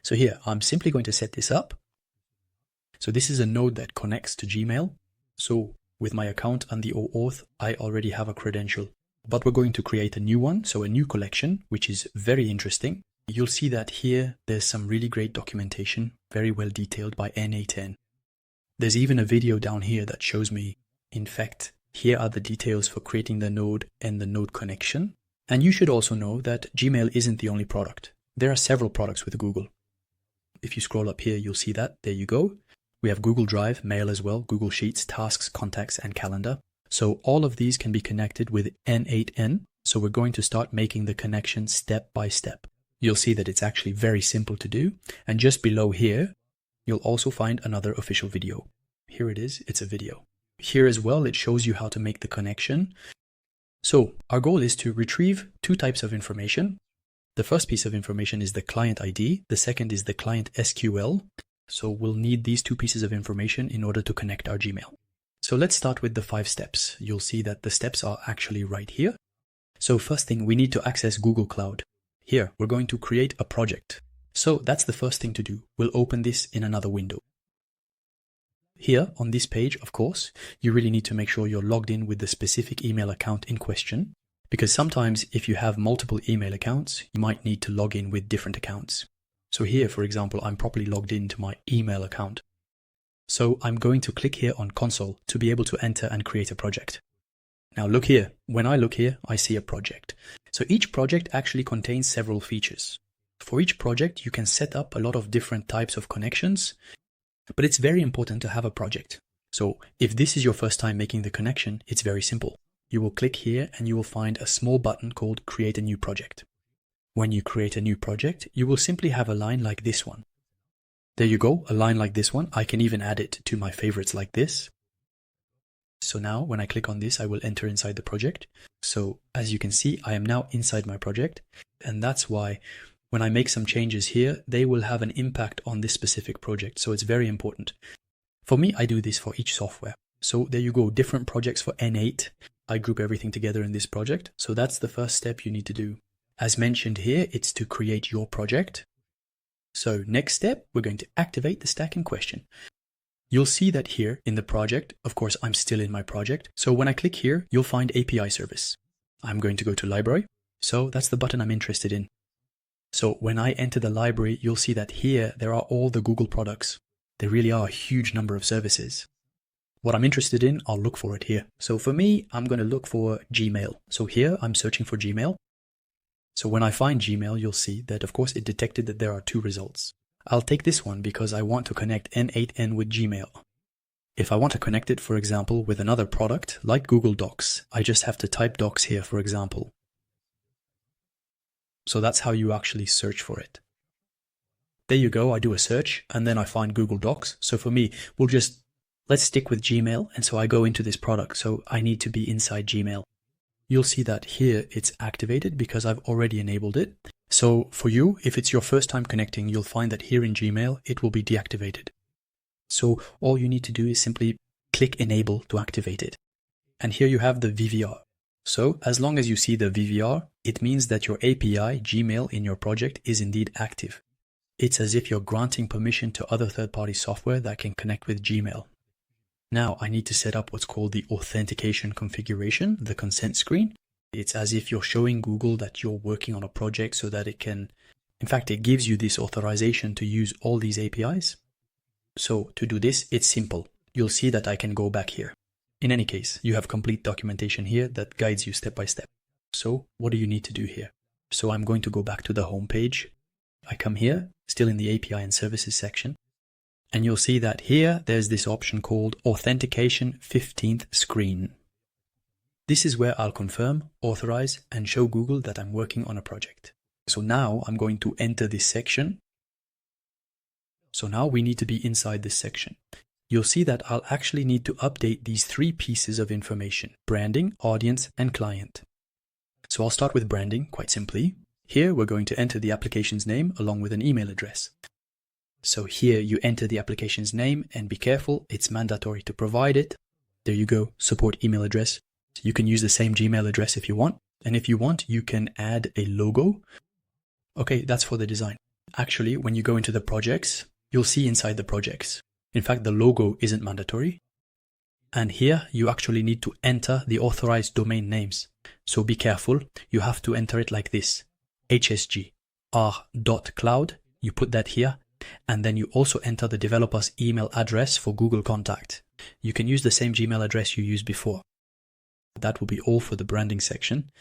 So here, I'm simply going to set this up. So this is a node that connects to Gmail. So with my account and the OAuth, I already have a credential. But we're going to create a new one, so a new collection, which is very interesting. You'll see that here there's some really great documentation, very well detailed by n8n. There's even a video down here that shows me, in fact, here are the details for creating the node and the node connection. And you should also know that Gmail isn't the only product. There are several products with Google. If you scroll up here, you'll see that. There you go. We have Google Drive, Mail as well, Google Sheets, Tasks, Contacts, and Calendar. So all of these can be connected with n8n. So we're going to start making the connection step by step. You'll see that it's actually very simple to do. And just below here, you'll also find another official video. Here it is, it's a video. Here as well, it shows you how to make the connection. So our goal is to retrieve two types of information. The first piece of information is the client ID. The second is the client SQL. So we'll need these two pieces of information in order to connect our Gmail. So let's start with the 5 steps. You'll see that the steps are actually right here. So first thing, we need to access Google Cloud. Here, we're going to create a project. So that's the first thing to do. We'll open this in another window. Here on this page, of course, you really need to make sure you're logged in with the specific email account in question, because sometimes if you have multiple email accounts, you might need to log in with different accounts. So here, for example, I'm properly logged into my email account. So I'm going to click here on console to be able to enter and create a project. Now look here. When I look here, I see a project. So each project actually contains several features. For each project, you can set up a lot of different types of connections, but it's very important to have a project. So if this is your first time making the connection, it's very simple. You will click here and you will find a small button called Create a New Project. When you create a new project, you will simply have a line like this one. There you go, a line like this one. I can even add it to my favorites like this. So now when I click on this, I will enter inside the project. So as you can see, I am now inside my project. And that's why when I make some changes here, they will have an impact on this specific project. So it's very important. For me, I do this for each software. So there you go, different projects for N8. I group everything together in this project. So that's the first step you need to do. As mentioned here, it's to create your project. So next step, we're going to activate the stack in question. You'll see that here in the project, of course, I'm still in my project. So when I click here, you'll find API service. I'm going to go to library. So that's the button I'm interested in. So when I enter the library, you'll see that here there are all the Google products. There really are a huge number of services. What I'm interested in, I'll look for it here. So for me, I'm going to look for Gmail. So here I'm searching for Gmail. So when I find Gmail, you'll see that, of course, it detected that there are 2 results. I'll take this one because I want to connect n8n with Gmail. If I want to connect it, for example, with another product like Google Docs, I just have to type Docs here, for example. So that's how you actually search for it. There you go, I do a search and then I find Google Docs. So for me, let's stick with Gmail. And so I go into this product. So I need to be inside Gmail. You'll see that here it's activated because I've already enabled it. So for you, if it's your first time connecting, you'll find that here in Gmail, it will be deactivated. So all you need to do is simply click enable to activate it. And here you have the VVR. So as long as you see the VVR, it means that your API Gmail in your project is indeed active. It's as if you're granting permission to other third-party software that can connect with Gmail. Now I need to set up what's called the authentication configuration, the consent screen. It's as if you're showing Google that you're working on a project so that it can, in fact, it gives you this authorization to use all these APIs. So to do this, it's simple. You'll see that I can go back here. In any case, you have complete documentation here that guides you step by step. So what do you need to do here? So I'm going to go back to the home page. I come here, still in the API and services section. And you'll see that here, there's this option called Authentication 15th Screen. This is where I'll confirm, authorize, and show Google that I'm working on a project. So now I'm going to enter this section. So now we need to be inside this section. You'll see that I'll actually need to update these 3 pieces of information: branding, audience, and client. So I'll start with branding, quite simply. Here we're going to enter the application's name along with an email address. So here you enter the application's name and be careful, it's mandatory to provide it. There you go, support email address. You can use the same Gmail address if you want. And if you want, you can add a logo. Okay, that's for the design. actually, when you go into the projects, you'll see inside the projects. In fact, the logo isn't mandatory. And here you actually need to enter the authorized domain names. So be careful, you have to enter it like this. HSG r.cloud, you put that here, and then you also enter the developer's email address for Google Contact. You can use the same Gmail address you used before. That will be all for the branding section.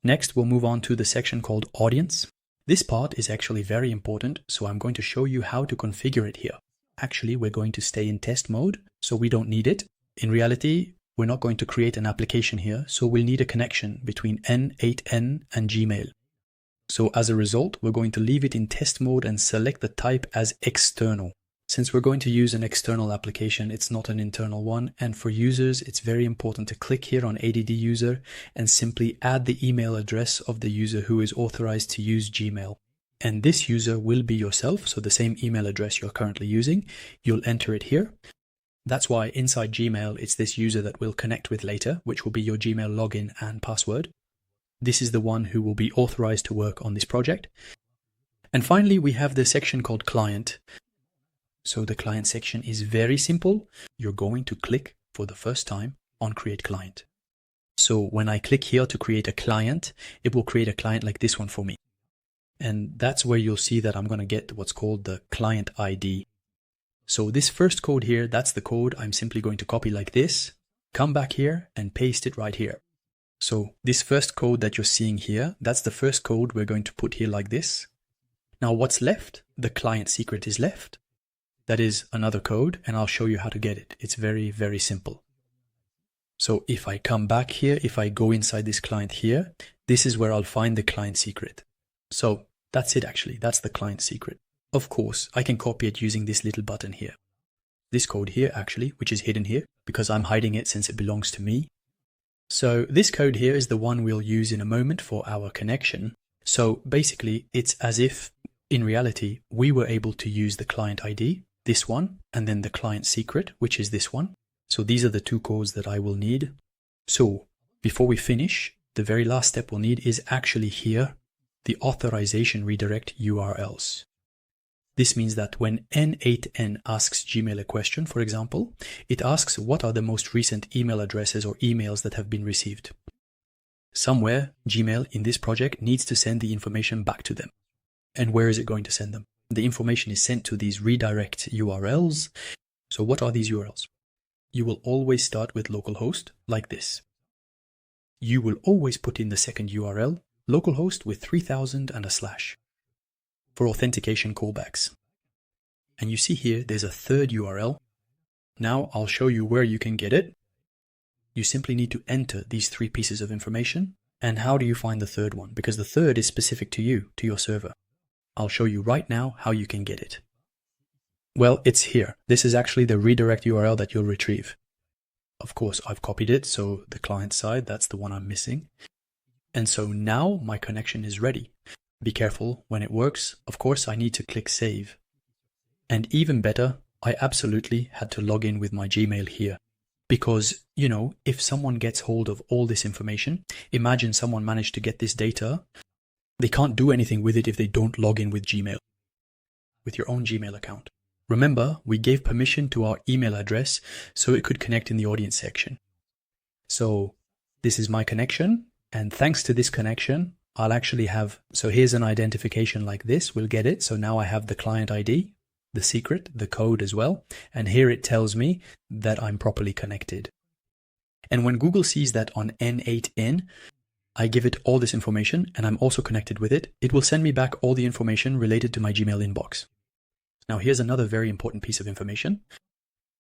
Next, we'll move on to the section called Audience. This part is actually very important, so I'm going to show you how to configure it here. Actually, we're going to stay in test mode, so we don't need it. In reality, we're not going to create an application here, so we'll need a connection between n8n and Gmail. So as a result, we're going to leave it in test mode and select the type as external. Since we're going to use an external application, it's not an internal one, and for users, it's very important to click here on ADD user and simply add the email address of the user who is authorized to use Gmail. And this user will be yourself, so the same email address you're currently using, you'll enter it here. That's why inside Gmail, it's this user that we'll connect with later, which will be your Gmail login and password. This is the one who will be authorized to work on this project. And finally, we have the section called Client. So the client section is very simple. You're going to click for the first time on Create Client. So when I click here to create a client, it will create a client like this one for me. And that's where you'll see that I'm going to get what's called the client ID. So this first code here, that's the code I'm simply going to copy like this, come back here and paste it right here. So this first code that you're seeing here, that's the first code we're going to put here like this. Now what's left? The client secret is left. That is another code, and I'll show you how to get it. It's very, very simple. So if I come back here, if I go inside this client here, this is where I'll find the client secret. So that's it actually, that's the client secret. Of course, I can copy it using this little button here. This code here actually, which is hidden here, because I'm hiding it since it belongs to me. So this code here is the one we'll use in a moment for our connection. So basically, it's as if, in reality, we were able to use the client ID, this one, and then the client secret, which is this one. So these are the two codes that I will need. So before we finish, the very last step we'll need is actually here, the authorization redirect URLs. This means that when n8n asks Gmail a question, for example, it asks what are the most recent email addresses or emails that have been received. Somewhere, Gmail in this project needs to send the information back to them. And where is it going to send them? The information is sent to these redirect URLs. So what are these URLs? You will always start with localhost like this. You will always put in the second URL, localhost with 3000 and a slash, for authentication callbacks. And you see here, there's a third URL. Now I'll show you where you can get it. You simply need to enter these three pieces of information. And how do you find the third one? Because the third is specific to you, to your server. I'll show you right now how you can get it. Well, it's here. This is actually the redirect URL that you'll retrieve. Of course, I've copied it, so the client side, that's the one I'm missing. And so now my connection is ready. Be careful when it works. Of course, I need to click save. And even better, I absolutely had to log in with my Gmail here. Because, if someone gets hold of all this information, imagine someone managed to get this data, they can't do anything with it if they don't log in with Gmail, with your own Gmail account. Remember, we gave permission to our email address so it could connect in the audience section. So this is my connection, and thanks to this connection, I'll actually have, so here's an identification like this, we'll get it. So now I have the client ID, the secret, the code as well, and here it tells me that I'm properly connected. And when Google sees that on n8n, I give it all this information and I'm also connected with it, it will send me back all the information related to my Gmail inbox. Now here's another very important piece of information.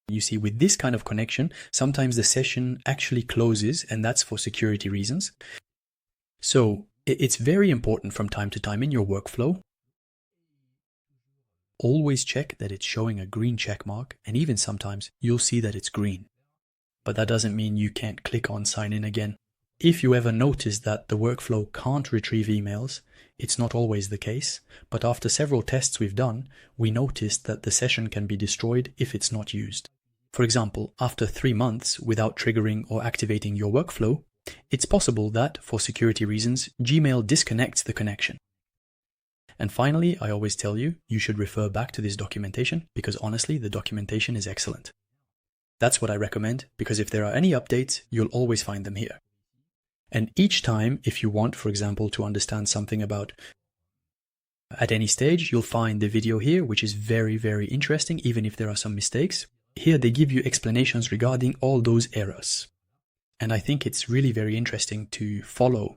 You see, with this kind of connection, sometimes the session actually closes, and that's for security reasons. So it's very important from time to time in your workflow. Always check that it's showing a green check mark, and even sometimes you'll see that it's green. But that doesn't mean you can't click on sign in again. If you ever notice that the workflow can't retrieve emails, it's not always the case, but after several tests we've done, we noticed that the session can be destroyed if it's not used. For example, after 3 months without triggering or activating your workflow, it's possible that, for security reasons, Gmail disconnects the connection. And finally, I always tell you, you should refer back to this documentation because honestly, the documentation is excellent. That's what I recommend because if there are any updates, you'll always find them here. And each time, if you want, for example, to understand something about at any stage, you'll find the video here, which is very, very interesting, even if there are some mistakes. Here, they give you explanations regarding all those errors. And I think it's really very interesting to follow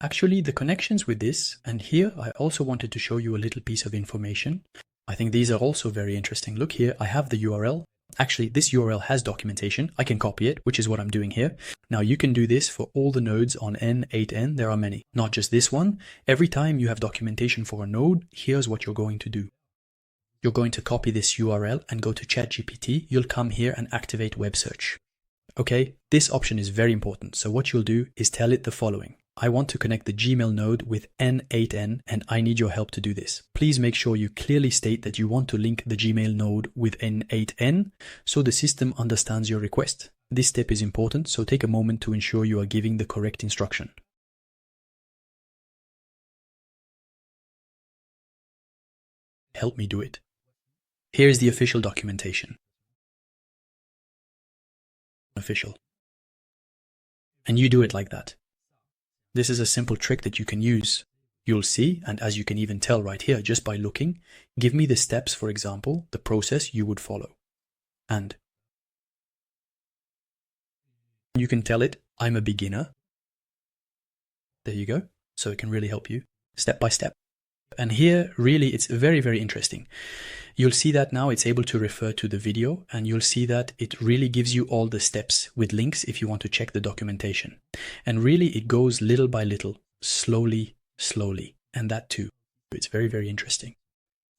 actually the connections with this. And here, I also wanted to show you a little piece of information. I think these are also very interesting. Look here, I have the URL. Actually, this URL has documentation. I can copy it, which is what I'm doing here. Now you can do this for all the nodes on n8n. There are many, not just this one. Every time you have documentation for a node, here's what you're going to do. You're going to copy this URL and go to ChatGPT. You'll come here and activate web search. Okay, this option is very important. So what you'll do is tell it the following. I want to connect the Gmail node with n8n and I need your help to do this. Please make sure you clearly state that you want to link the Gmail node with n8n so the system understands your request. This step is important, so take a moment to ensure you are giving the correct instruction. Help me do it. Here is the official documentation. Official. And you do it like that. This is a simple trick that you can use. You'll see, and as you can even tell right here, just by looking, give me the steps, for example, the process you would follow. And you can tell it, I'm a beginner. There you go. So it can really help you step by step. And here, really, it's very, very interesting. You'll see that now it's able to refer to the video, and you'll see that it really gives you all the steps with links if you want to check the documentation. And really, it goes little by little, slowly, slowly, and that too. It's very, very interesting.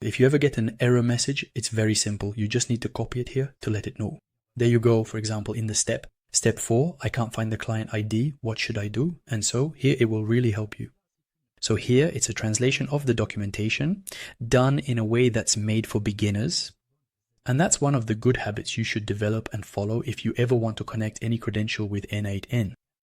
If you ever get an error message, it's very simple. You just need to copy it here to let it know. There you go, for example, in the step 4, I can't find the client ID. What should I do? And so here it will really help you. So here it's a translation of the documentation done in a way that's made for beginners. And that's one of the good habits you should develop and follow if you ever want to connect any credential with n8n.